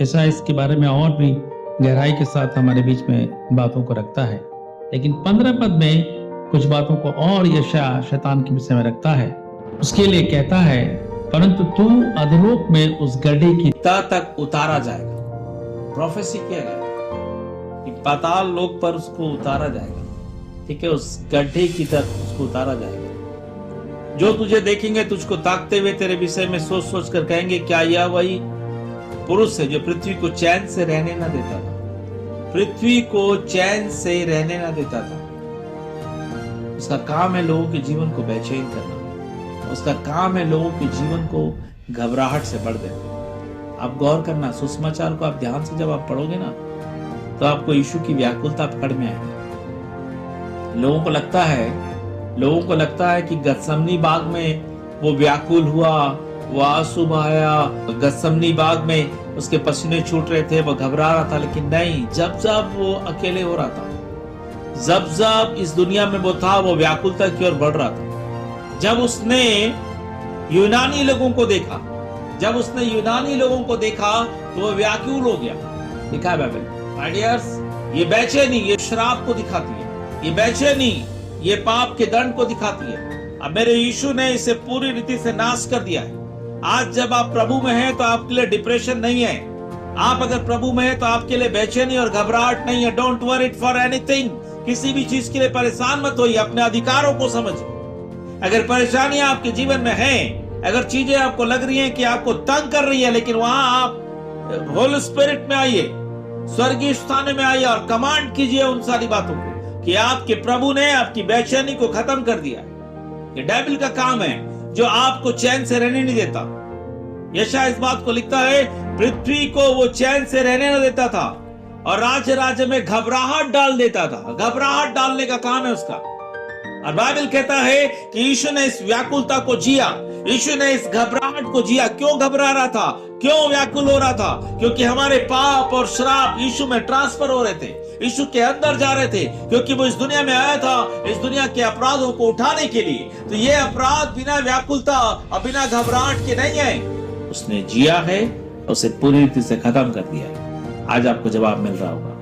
यशायाह इसके बारे में और भी गहराई के साथ हमारे बीच में बातों को रखता है, लेकिन 15 पद में कुछ बातों को और यशायाह शैतान के विषय में रखता है। उसके लिए कहता है, परंतु तू अधोलोक में उस गड्ढे की तक उतारा जाएगा। प्रोफेसी किया गया कि पाताल लोक पर उसको उतारा जाएगा, ठीक है, उस गड्ढे की तरफ उसको उतारा जाएगा। जो तुझे देखेंगे तुझको ताकते हुए तेरे विषय में सोच सोच कर कहेंगे, क्या यह वही पुरुष है जो पृथ्वी को चैन से रहने न देता था? पृथ्वी को चैन से रहने न देता था। उसका काम है लोगों के जीवन को बेचैन करना, उसका काम है लोगों के जीवन को घबराहट से भर देना। आप गौर करना, सुसमाचार को आप ध्यान से जब आप पढ़ोगे ना, तो आपको यीशु की व्याकुलता पकड़ में आएगी। लोगों को लगता है कि गत्समनी बाग में वो व्याकुल हुआ, वो आंसू बहाया, गत्समनी बाग में उसके पसीने छूट रहे थे, वो घबरा रहा था, लेकिन नहीं, जब जब वो अकेले हो रहा था, जब जब इस दुनिया में वो था, वो व्याकुलता की ओर बढ़ रहा था। जब उसने यूनानी लोगों को देखा, तो वो व्याकुल हो गया। लिखा है बाइबल, माय डियर्स, ये बेचैनी ये शराब को दिखाती है, ये बेचैनी ये पाप के दंड को दिखाती है। अब मेरे यीशु ने इसे पूरी रीति से नाश कर दिया है। आज जब आप प्रभु में हैं तो आपके लिए डिप्रेशन नहीं है। आप अगर प्रभु में हैं तो आपके लिए बेचैनी और घबराहट नहीं है। डोंट वरी फॉर एनीथिंग, किसी भी चीज के लिए परेशान मत होइए, अपने अधिकारों को समझिए। अगर परेशानियां आपके जीवन में हैं, अगर चीजें आपको लग रही हैं कि आपको तंग कर रही है, लेकिन वहां आप होली स्पिरिट में आइए, स्वर्गीय स्थान में आइए और कमांड कीजिए उन सारी बातों को कि आपके प्रभु ने आपकी बेचैनी को खत्म कर दिया। ये डेविल का काम है जो आपको चैन से रहने नहीं देता। यशायाह इस बात को लिखता है, पृथ्वी को वो चैन से रहने न देता था और राज्य राज्य में घबराहट डाल देता था। घबराहट डालने का काम है उसका। और बाइबल कहता है कि यीशु ने इस व्याकुलता को जिया, यीशु ने इस घबराहट को जिया। क्यों घबरा रहा था, क्यों व्याकुल हो रहा था? क्योंकि हमारे पाप और श्राप यीशु में ट्रांसफर हो रहे थे, यीशु के अंदर जा रहे थे, क्योंकि वो इस दुनिया में आया था इस दुनिया के अपराधों को उठाने के लिए। तो ये अपराध बिना व्याकुलता और बिना घबराहट के नहीं है, उसने जिया है, उसे पूरी रीति से खत्म कर दिया है। आज आपको जवाब मिल रहा होगा।